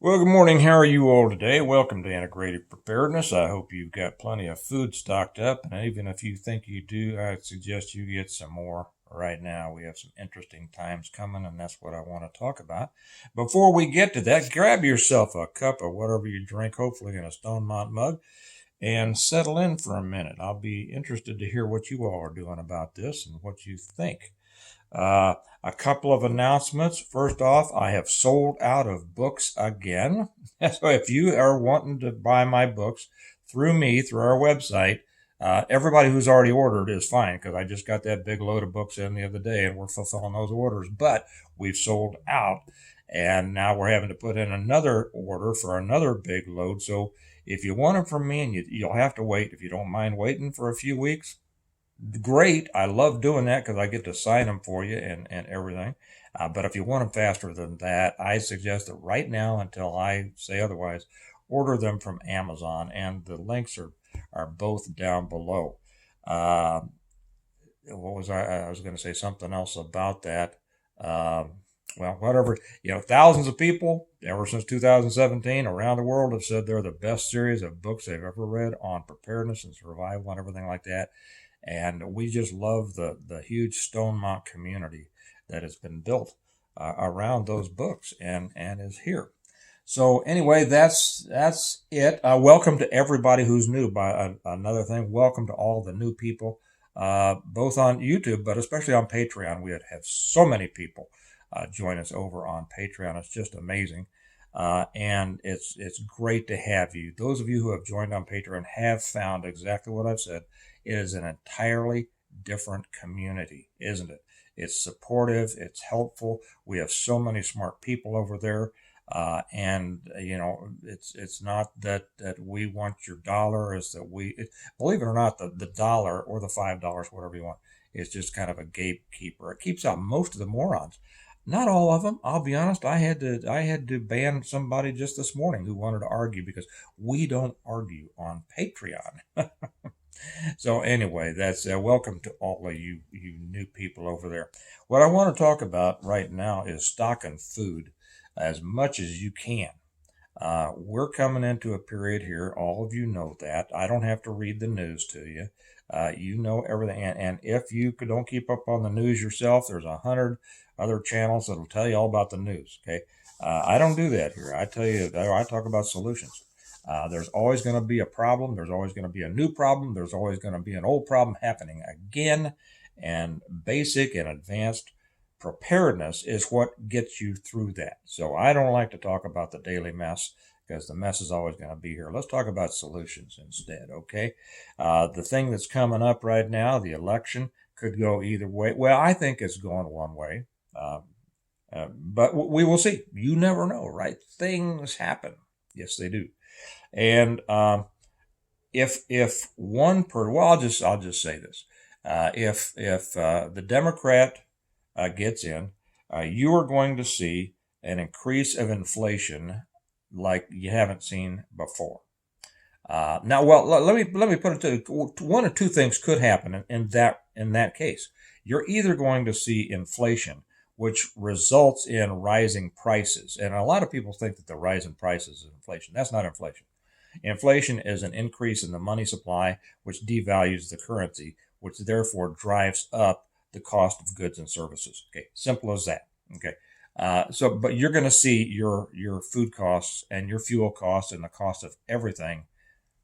Well, good morning. How are you all today? Welcome to Integrated Preparedness. I hope you've got plenty of food stocked up. And even if you think you do, I suggest you get some more right now. We have some interesting times coming, and that's what I want to talk about. Before we get to that, grab yourself a cup of whatever you drink, hopefully in a Stone Mont mug, and settle in for a minute. I'll be interested to hear what you all are doing about this and what you think. Uh, a couple of announcements. First off, I have sold out of books again. So if you are wanting to buy my books through me, through our website, everybody who's already ordered is fine because I just got that big load of books in the other day and we're fulfilling those orders. But we've sold out and now we're having to put in another order for another big load. So if you want them from me and you'll have to wait, if you don't mind waiting for a few weeks, great. I love doing that because I get to sign them for you and everything. But if you want them faster than that, I suggest that right now, until I say otherwise, order them from Amazon, and the links are both down below. Uh, what was I was going to say something else about that. Uh, well, whatever. Thousands of people ever since 2017 around the world have said they're the best series of books they've ever read on preparedness and survival and everything like that. And we just love the huge Stonemont community that has been built around those books and is here. So anyway, that's it. Welcome to everybody who's new. By another thing, welcome to all the new people, both on YouTube, but especially on Patreon. We have so many people join us over on Patreon. It's just amazing. And it's great to have you. Those of you who have joined on Patreon have found exactly what I've said. It is an entirely different community, isn't it? It's supportive. It's helpful. We have so many smart people over there. And it's not that we want your dollar, is that believe it or not, the dollar or the $5, whatever you want, is just kind of a gatekeeper. It keeps out most of the morons. Not all of them. I'll be honest. I had to ban somebody just this morning who wanted to argue because we don't argue on Patreon. So anyway, that's welcome to all of you new people over there. What I want to talk about right now is stocking food as much as you can. We're coming into a period here. All of you know that. I don't have to read the news to you. You know everything. And if you don't keep up on the news yourself, there's 100 other channels that'll tell you all about the news. Okay. I don't do that here. I tell you, I talk about solutions. There's always going to be a problem. There's always going to be a new problem. There's always going to be an old problem happening again. And basic and advanced preparedness is what gets you through that. So I don't like to talk about the daily mess because the mess is always going to be here. Let's talk about solutions instead, okay? The thing that's coming up right now, the election, could go either way. Well, I think it's going one way, but we will see. You never know, right? Things happen. Yes, they do. And if one per well, I'll just say this: if the Democrat gets in, you are going to see an increase of inflation like you haven't seen before. Now, well, let me put it to one or two things could happen in that case. You're either going to see inflation, which results in rising prices, and a lot of people think that the rise in prices is inflation. That's not inflation. Inflation is an increase in the money supply, which devalues the currency, which therefore drives up the cost of goods and services. Okay, simple as that. Okay, but you're going to see your food costs and your fuel costs and the cost of everything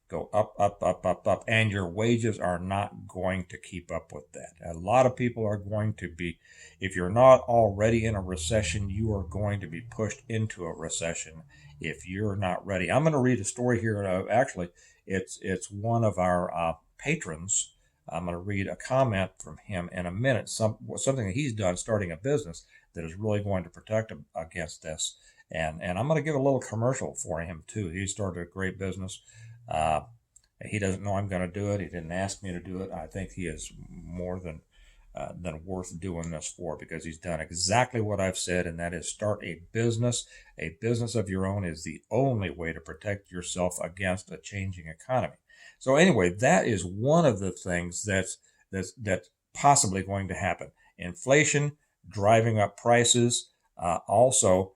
go up, up, up, up, up, and your wages are not going to keep up with that. A lot of people are going to be, if you're not already in a recession, you are going to be pushed into a recession if you're not ready. I'm going to read a story here. Actually, it's one of our patrons. I'm going to read a comment from him in a minute. Something that he's done, starting a business that is really going to protect him against this. And I'm going to give a little commercial for him too. He started a great business. He doesn't know I'm going to do it. He didn't ask me to do it. I think he is more than worth doing this for because he's done exactly what I've said, and that is start a business. A business of your own is the only way to protect yourself against a changing economy. So anyway, that is one of the things that's possibly going to happen. Inflation driving up prices. Also,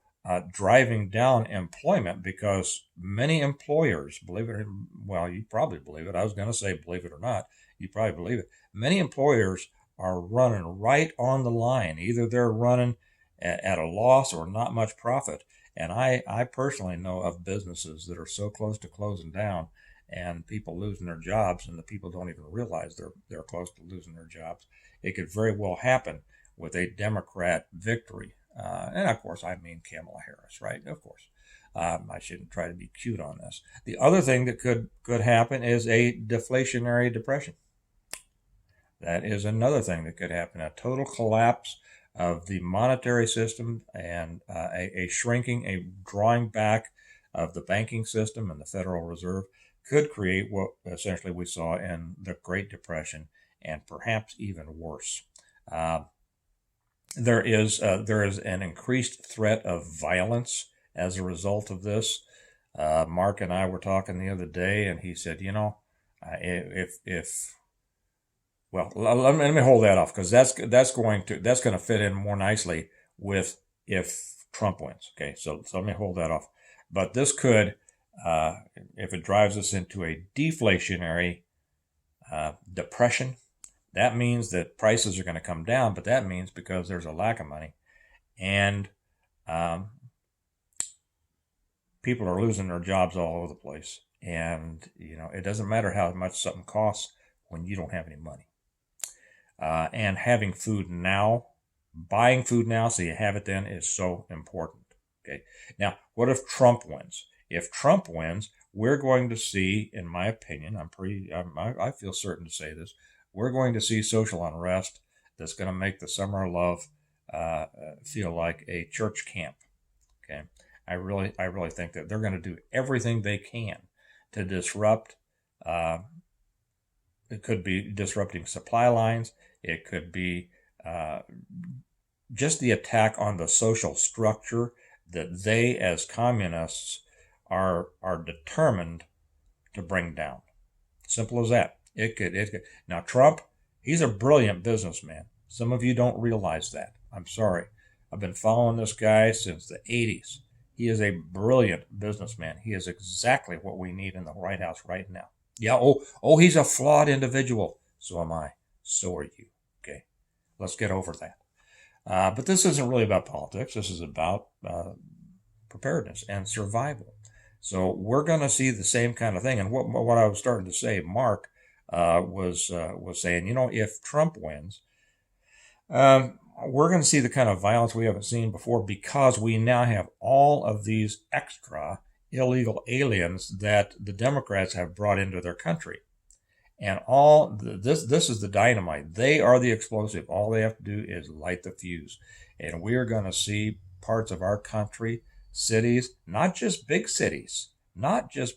driving down employment because many employers, believe it or well, you probably believe it. I was going to say believe it or not, you probably believe it. Many employers are running right on the line. Either they're running at a loss or not much profit. And I personally know of businesses that are so close to closing down and people losing their jobs, and the people don't even realize they're close to losing their jobs. It could very well happen with a Democrat victory. And of course, I mean Kamala Harris, right? Of course. I shouldn't try to be cute on this. The other thing that could happen is a deflationary depression. That is another thing that could happen, a total collapse of the monetary system and a shrinking, a drawing back of the banking system and the Federal Reserve could create what essentially we saw in the Great Depression and perhaps even worse. There is an increased threat of violence as a result of this. Mark and I were talking the other day, and he said, if well, let me hold that off because that's going to fit in more nicely with if Trump wins. Okay, so let me hold that off. But this could, if it drives us into a deflationary depression, that means that prices are going to come down. But that means because there's a lack of money, and people are losing their jobs all over the place, and it doesn't matter how much something costs when you don't have any money. And having food now, buying food now so you have it then is so important. Okay. Now, what if Trump wins? If Trump wins, we're going to see, in my opinion, I feel certain to say this, we're going to see social unrest that's going to make the Summer of Love feel like a church camp. Okay. I really think that they're going to do everything they can to disrupt. It could be disrupting supply lines. It could be just the attack on the social structure that they, as communists, are determined to bring down. Simple as that. It could. Now, Trump, he's a brilliant businessman. Some of you don't realize that. I'm sorry. I've been following this guy since the 80s. He is a brilliant businessman. He is exactly what we need in the White House right now. Yeah, he's a flawed individual. So am I. So are you. Okay, let's get over that. But this isn't really about politics. This is about preparedness and survival. So we're going to see the same kind of thing. And what I was starting to say, Mark was saying, if Trump wins, we're going to see the kind of violence we haven't seen before because we now have all of these extra illegal aliens that the Democrats have brought into their country. And this is the dynamite. They are the explosive. All they have to do is light the fuse. And we're going to see parts of our country, cities, not just big cities. You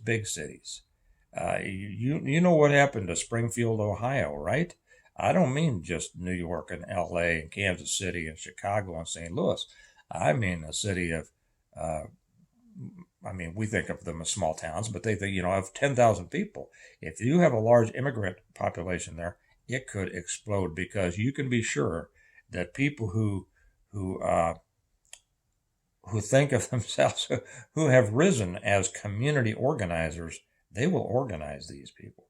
know what happened to Springfield, Ohio, right? I don't mean just New York and LA and Kansas City and Chicago and St. Louis. I mean a city of, we think of them as small towns, but they think, of 10,000 people. If you have a large immigrant population there, it could explode because you can be sure that people who think of themselves, who have risen as community organizers, they will organize these people.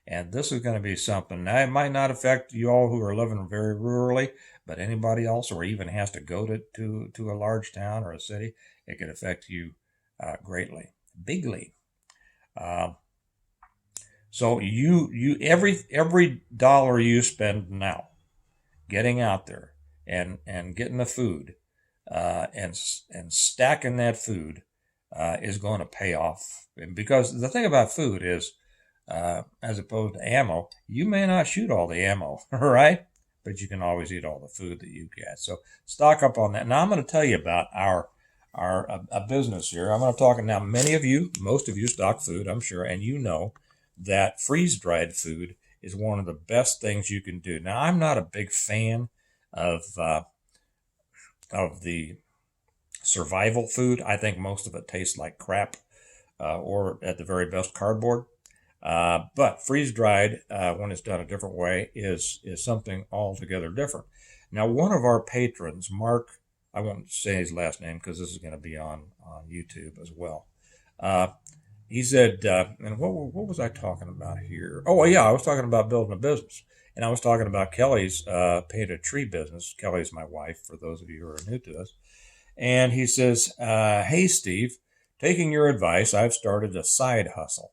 And this is going to be something. Now, it might not affect you all who are living very rurally, but anybody else or even has to go to a large town or a city, it could affect you greatly, bigly. So you every dollar you spend now getting out there and getting the food and stacking that food is going to pay off. Because the thing about food is, as opposed to ammo, you may not shoot all the ammo, right? But you can always eat all the food that you get. So stock up on that. Now I'm going to tell you about our business here. I'm going to talk now. Most of you stock food, I'm sure, and you know that freeze-dried food is one of the best things you can do. Now I'm not a big fan of the survival food. I think most of it tastes like crap, or at the very best cardboard. But freeze-dried, when it's done a different way, is something altogether different. Now, one of our patrons, Mark I won't say his last name because this is going to be on YouTube as well. Uh, he said, and what was I talking about here? Oh, well, yeah, I was talking about building a business. And I was talking about Kelly's painted tree business. Kelly's my wife, for those of you who are new to us. And he says, hey, Steve, taking your advice, I've started a side hustle.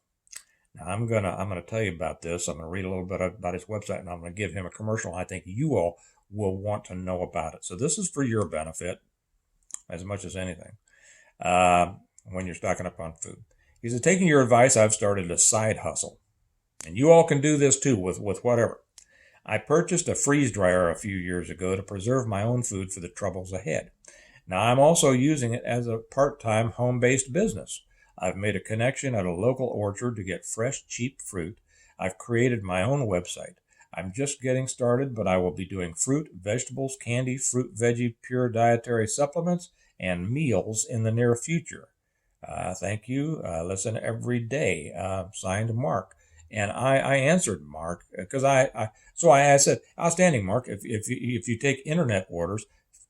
Now, I'm gonna tell you about this. I'm gonna read a little bit about his website, and I'm gonna give him a commercial. I think you all will want to know about it. So this is for your benefit as much as anything when you're stocking up on food. He said, taking your advice, I've started a side hustle. And you all can do this too with whatever. I purchased a freeze dryer a few years ago to preserve my own food for the troubles ahead. Now I'm also using it as a part-time home-based business. I've made a connection at a local orchard to get fresh, cheap fruit. I've created my own website. I'm just getting started, but I will be doing fruit, vegetables, candy, fruit, veggie, pure dietary supplements, and meals in the near future. Thank you. Listen every day. Signed, Mark. And I answered Mark because I said, outstanding, Mark. If you take internet orders,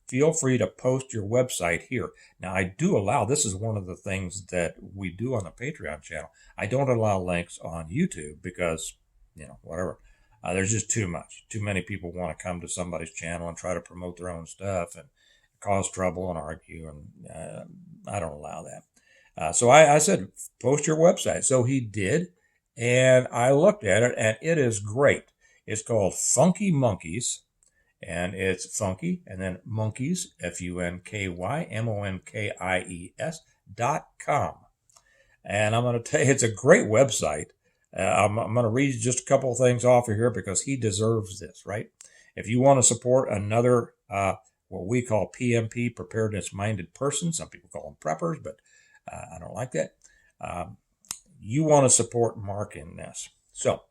feel free to post your website here. Now, I do allow, this is one of the things that we do on the Patreon channel. I don't allow links on YouTube because, whatever. There's just too much. Too many people want to come to somebody's channel and try to promote their own stuff and cause trouble and argue, and I don't allow that. So I said, post your website. So he did, and I looked at it, and it is great. It's called Funky Monkeys. And it's funky, and then monkeys, FUNKY, MONKIES.com. And I'm going to tell you, it's a great website. I'm going to read just a couple of things off of here because he deserves this, right? If you want to support another, what we call PMP, preparedness-minded person, some people call them preppers, but I don't like that. You want to support Mark in this. So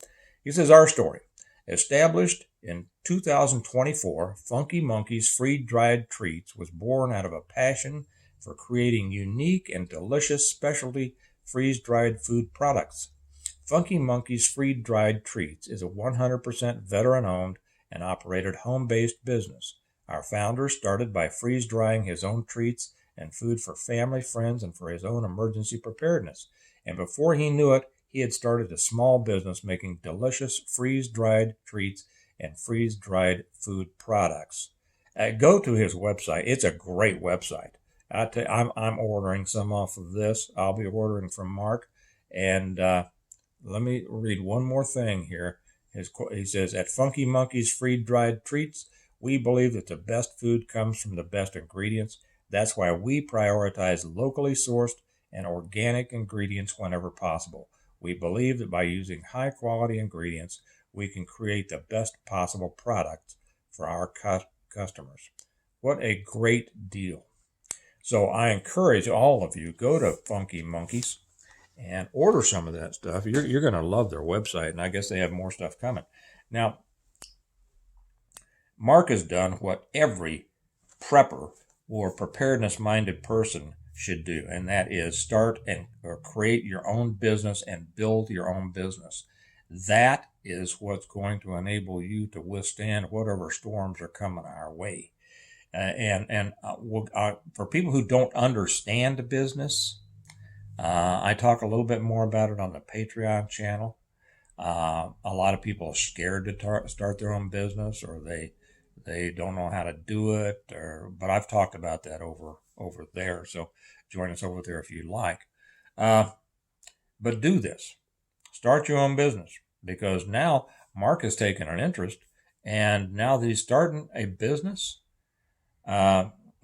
he says, our story. Established in 2024, Funky Monkeys Freeze-Dried Treats was born out of a passion for creating unique and delicious specialty freeze-dried food products. Funky Monkeys Freeze-Dried Treats is a 100% veteran-owned and operated home-based business. Our founder started by freeze-drying his own treats and food for family, friends, and for his own emergency preparedness. And before he knew it, he had started a small business making delicious freeze-dried treats and freeze-dried food products. Go to his website. It's a great website. I'm ordering some off of this. I'll be ordering from Mark. And let me read one more thing here. He says, at Funky Monkeys Freeze-Dried Treats, we believe that the best food comes from the best ingredients. That's why we prioritize locally sourced and organic ingredients whenever possible. We believe that by using high-quality ingredients, we can create the best possible products for our customers. What a great deal. So I encourage all of you, go to Funky Monkeys and order some of that stuff. You're going to love their website, and I guess they have more stuff coming. Now, Mark has done what every prepper or preparedness-minded person should do, and that is start or create your own business and build your own business. That is what's going to enable you to withstand whatever storms are coming our way. For people who don't understand business, I talk a little bit more about it on the Patreon channel. A lot of people are scared to start their own business, or they don't know how to do it, but I've talked about that over there. So join us over there if you like. But do this. Start your own business, because now Mark has taken an interest, and now that he's starting a business,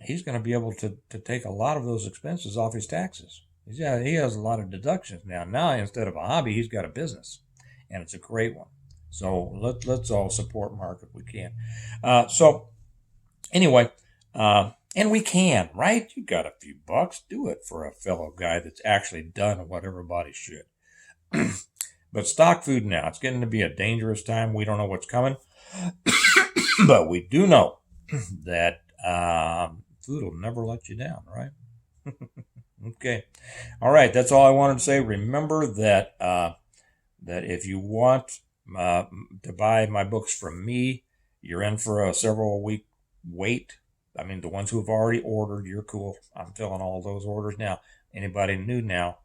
he's going to be able to take a lot of those expenses off his taxes. He has a lot of deductions now. Now, instead of a hobby, he's got a business, and it's a great one. So let's all support Mark if we can. So anyway, and we can, right? You got a few bucks, do it for a fellow guy that's actually done what everybody should. But stock food now. It's getting to be a dangerous time. We don't know what's coming, but we do know that food will never let you down, right? Okay. All right. That's all I wanted to say. Remember that that if you want to buy my books from me, you're in for a several week wait I mean, the ones who have already ordered, you're cool. I'm filling all those orders now. Anybody new now,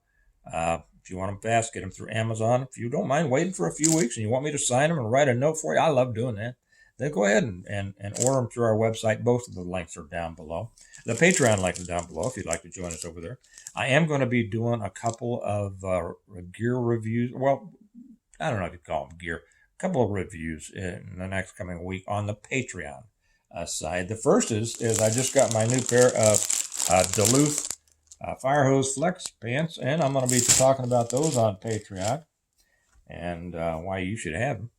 if you want them fast, get them through Amazon. If you don't mind waiting for a few weeks and you want me to sign them and write a note for you, I love doing that. Then go ahead and order them through our website. Both of the links are down below. The Patreon link is down below if you'd like to join us over there. I am going to be doing a couple of gear reviews. Well, I don't know if you call them gear. A couple of reviews in the next coming week on the Patreon side. The first is I just got my new pair of Duluth Fire Hose Flex pants, and I'm going to be talking about those on Patreon and why you should have them.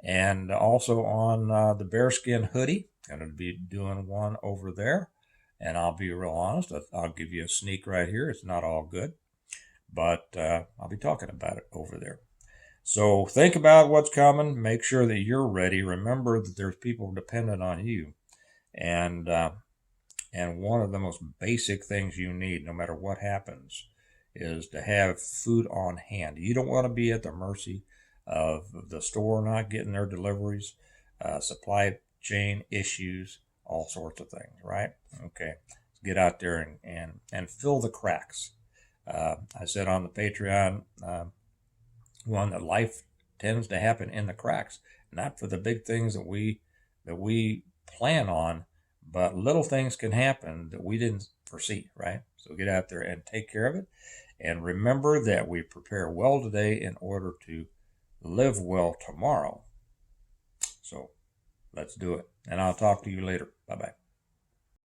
And also on the bearskin hoodie, going to be doing one over there. And I'll be real honest, I'll give you a sneak right here. It's not all good, but I'll be talking about it over there. So think about what's coming. Make sure that you're ready. Remember that there's people dependent on you. And one of the most basic things you need, no matter what happens, is to have food on hand. You don't want to be at the mercy of the store not getting their deliveries, supply chain issues, all sorts of things, right? Okay, let's get out there and fill the cracks. I said on the Patreon one that life tends to happen in the cracks, not for the big things that we plan on, but little things can happen that we didn't foresee, right? So get out there and take care of it. And remember that we prepare well today in order to live well tomorrow. So let's do it. And I'll talk to you later. Bye-bye.